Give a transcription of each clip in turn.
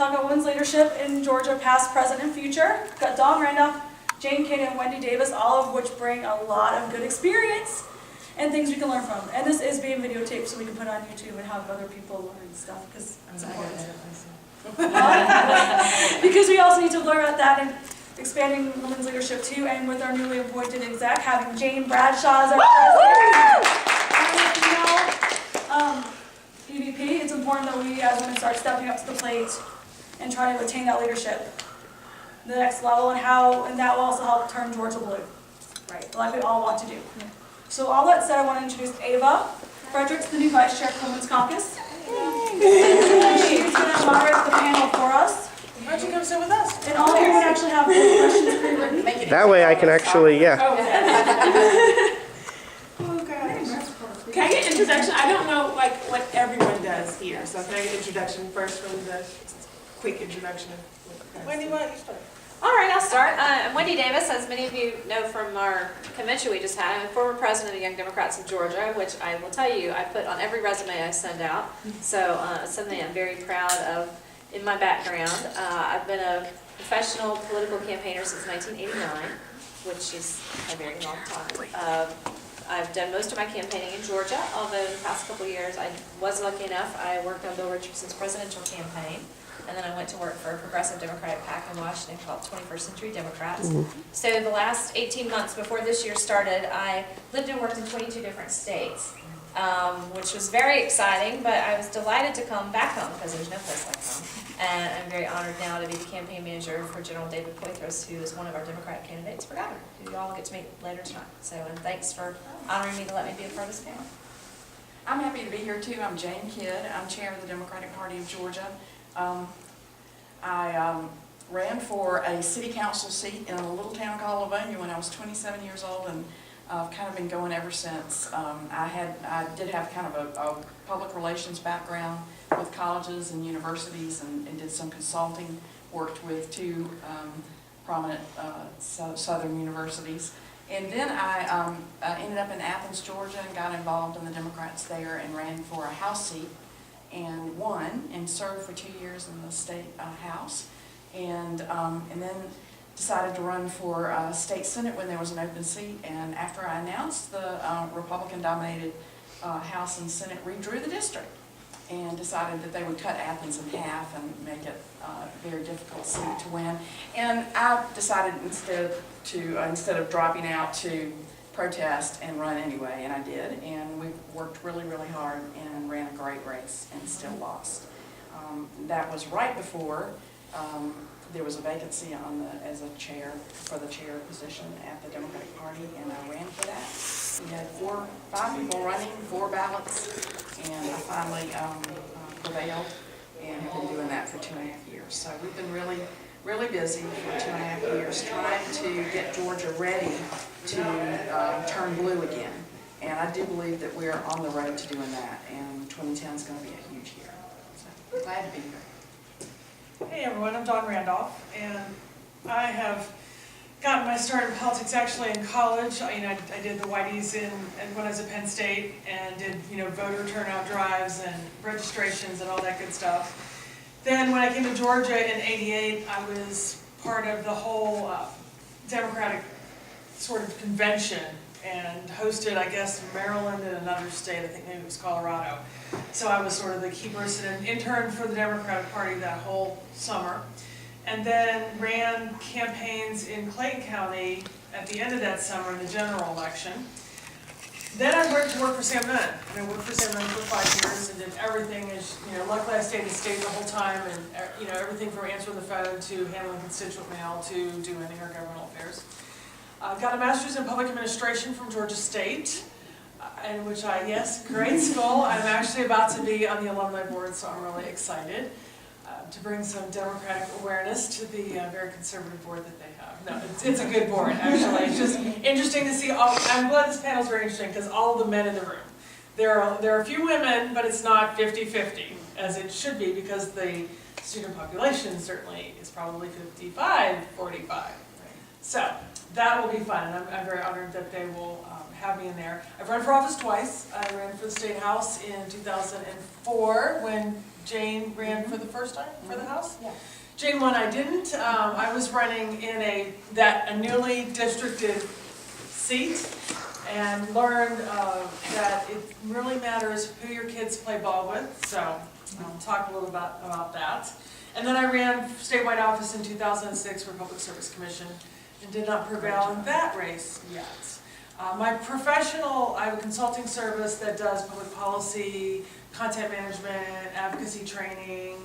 talk about women's leadership in Georgia, past, present, and future. We've got Dawn Randolph, Jane Kane, and Wendy Davis, all of which bring a lot of good experience and things we can learn from. And this is being videotaped so we can put it on YouTube and have other people learn stuff, because it's important. Because we also need to learn about that and expanding women's leadership too, and with our newly appointed exec, having Jane Bradshaw as our president. EVP, it's important that we as women start stepping up to the plate and trying to attain that leadership, the next level, and that will also help turn Georgia blue, right? Like we all want to do. So all that said, I want to introduce Ava Fredericks, the new vice chair of Women's Caucus. She's going to moderate the panel for us. Why don't you come sit with us? And all of you would actually have questions pre-written. That way I can actually, yeah. Oh, gosh. Can I get an introduction? I don't know like what everyone does here, so can I get an introduction first from the quick introduction? Wendy, why don't you start? All right, I'll start. I'm Wendy Davis. As many of you know from our convention we just had, I'm a former president of Young Democrats of Georgia, which I will tell you I put on every resume I send out. So something I'm very proud of in my background. I've been a professional political campaigner since 1989, which is a very long time. I've done most of my campaigning in Georgia, although in the past couple of years I was lucky enough, I worked on Bill Richardson's presidential campaign. And then I went to work for a progressive Democratic PAC in Washington called 21st Century Democrats. So the last 18 months before this year started, I lived and worked in 22 different states, which was very exciting, but I was delighted to come back home because there's no place like home. And I'm very honored now to be the campaign manager for General David Poitras, who is one of our Democratic candidates for governor, who you all get to meet later tonight. So, and thanks for honoring me to let me be a part of this panel. I'm happy to be here too. I'm Jane Kidd. I'm chair of the Democratic Party of Georgia. I ran for a city council seat in a little town called Livonia when I was 27 years old, and I've kind of been going ever since. I did have kind of a public relations background with colleges and universities, and did some consulting, worked with two prominent southern universities. And then I ended up in Athens, Georgia, and got involved in the Democrats there and ran for a House seat and won and served for 2 years in the state House, and then decided to run for state Senate when there was an open seat. And after I announced the Republican-dominated House and Senate redrew the district and decided that they would cut Athens in half and make it a very difficult seat to win. And I decided instead of dropping out to protest and run anyway, and I did, and we worked really, really hard and ran a great race and still lost. That was right before there was a vacancy as a chair, for the chair position at the Democratic Party, and I ran for that. We had 5 people running, 4 ballots, and I finally prevailed and have been doing that for 2.5 years. So we've been really busy for 2.5 years trying to get Georgia ready to turn blue again. And I do believe that we're on the road to doing that, and 2010 is going to be a huge year. So I'm glad to be here. Hey everyone, I'm Dawn Randolph, and I have gotten my start in politics actually in college. I did the Whiteys when I was at Penn State, and did voter turnout drives and registrations and all that good stuff. Then when I came to Georgia in '88, I was part of the whole Democratic sort of convention and hosted, I guess, Maryland and another state, I think maybe it was Colorado. So I was sort of the key person and intern for the Democratic Party that whole summer. And then ran campaigns in Clayton County at the end of that summer in the general election. Then I went to work for Sam Nunn. And I worked for Sam Nunn for 5 years and did everything. Luckily I stayed in the state the whole time, and everything from answering the phone to handling constituent mail to doing intergovernmental affairs. Got a master's in public administration from Georgia State, in which great school. I'm actually about to be on the alumni board, so I'm really excited to bring some democratic awareness to the very conservative board that they have. No, it's a good board, actually. It's just interesting to see I'm glad this panel is very interesting because all of the men in the room. There are a few women, but it's not 50-50, as it should be, because the student population certainly is probably 55-45. So that will be fun, and I'm very honored that they will have me in there. I've run for office twice. I ran for the State House in 2004 when Jane ran for the first time for the House. Yeah. Jane won, I didn't. I was running in a newly districted seat and learned that it really matters who your kids play ball with, so I'll talk a little about that. And then I ran statewide office in 2006 for Public Service Commission and did not prevail in that race yet. My professional, I have a consulting service that does public policy, content management, advocacy training,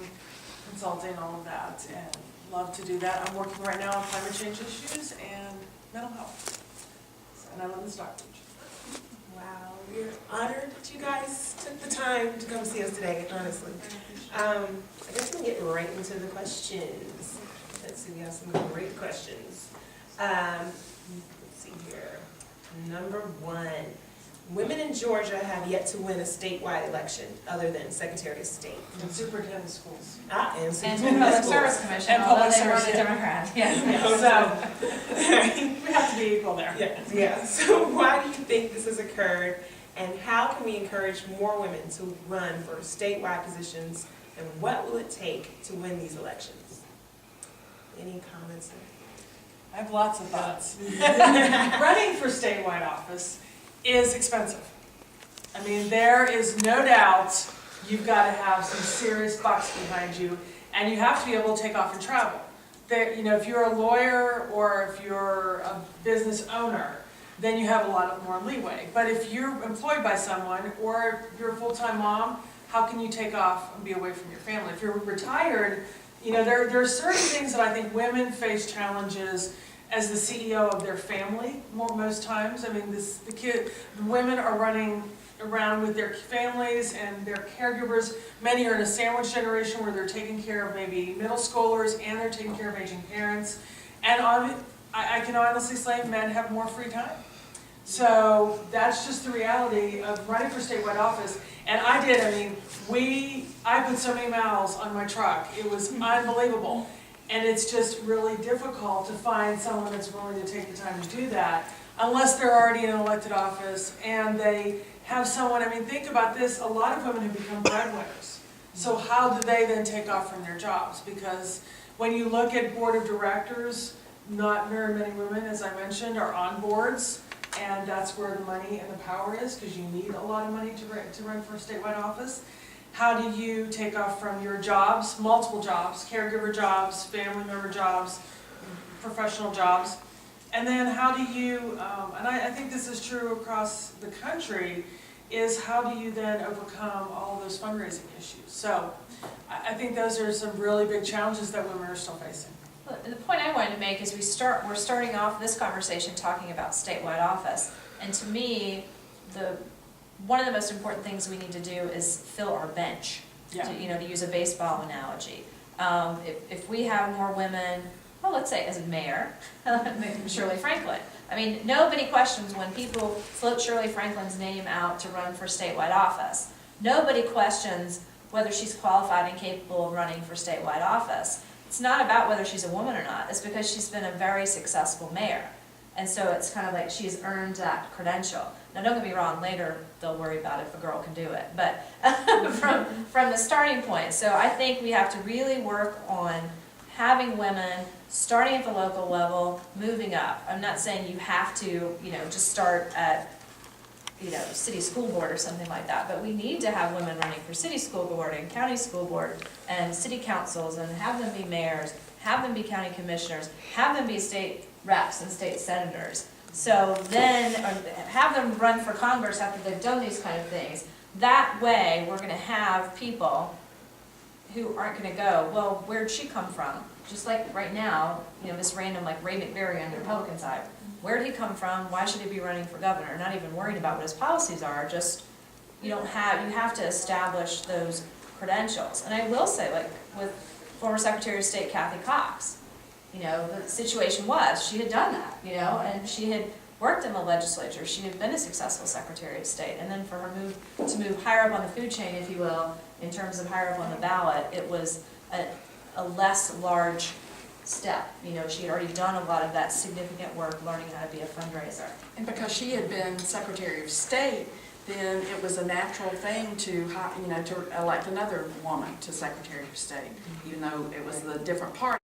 consulting, all of that, and love to do that. I'm working right now on climate change issues and mental health. And I live in Stockbridge. Wow, we're honored that you guys took the time to come see us today, honestly. I guess we'll get right into the questions. Let's see, we have some great questions. Let's see here. Number one, women in Georgia have yet to win a statewide election other than Secretary of State. And superintendent of schools. And And superintendent Public of schools. Service Commission, And although Public they were Service, the yeah. Democrat, yeah. So, we have to be equal there. Yeah. So why do you think this has occurred, and how can we encourage more women to run for statewide positions, and what will it take to win these elections? Any comments? I have lots of thoughts. Running for statewide office is expensive. I mean, there is no doubt you've got to have some serious bucks behind you, and you have to be able to take off and travel. There, you know, if you're a lawyer or if you're a business owner, then you have a lot more leeway. But if you're employed by someone or you're a full-time mom, how can you take off and be away from your family? If you're retired, you know, there are certain things that I think women face challenges as the CEO of their family most times. I mean, the women are running around with their families and their caregivers. Many are in a sandwich generation where they're taking care of maybe middle schoolers and they're taking care of aging parents. And I can honestly say men have more free time. So that's just the reality of running for statewide office. And I put so many miles on my truck. It was unbelievable. And it's just really difficult to find someone that's willing to take the time to do that unless they're already in an elected office and they have someone. I mean, think about this, a lot of women have become breadwinners. So how do they then take off from their jobs? Because when you look at board of directors, not very many women, as I mentioned, are on boards, and that's where the money and the power is, because you need a lot of money to run for a statewide office. How do you take off from your jobs, multiple jobs, caregiver jobs, family member jobs, professional jobs? And then how do you, and I think this is true across the country, is how do you then overcome all of those fundraising issues? So I think those are some really big challenges that women are still facing. Well, the point I wanted to make is we're starting off this conversation talking about statewide office. And to me, one of the most important things we need to do is fill our bench, Yeah. to use a baseball analogy. If we have more women, well, let's say as a mayor, Shirley Franklin. I mean, nobody questions when people float Shirley Franklin's name out to run for statewide office. Nobody questions whether she's qualified and capable of running for statewide office. It's not about whether she's a woman or not. It's because she's been a very successful mayor. And so it's kind of like she's earned that credential. Now, don't get me wrong, later they'll worry about if a girl can do it. But from the starting point, so I think we have to really work on having women starting at the local level, moving up. I'm not saying you have to, just start at, city school board or something like that, but we need to have women running for city school board and county school board and city councils, and have them be mayors, have them be county commissioners, have them be state reps and state senators. So then, have them run for Congress after they've done these kind of things. That way, we're gonna have people who aren't gonna go, well, where'd she come from? Just like right now, this random like Ray McBury on the Republican side. Where'd he come from? Why should he be running for governor? Not even worried about what his policies are, just, you have to establish those credentials. And I will say, like with former Secretary of State Kathy Cox, the situation was, she had done that, and she had worked in the legislature, she had been a successful Secretary of State, and then for her to move higher up on the food chain, if you will, in terms of higher up on the ballot, it was a less large step. You know, she had already done a lot of that significant work, learning how to be a fundraiser. And because she had been Secretary of State, then it was a natural thing to, to elect another woman to Secretary of State, even though it was the different party.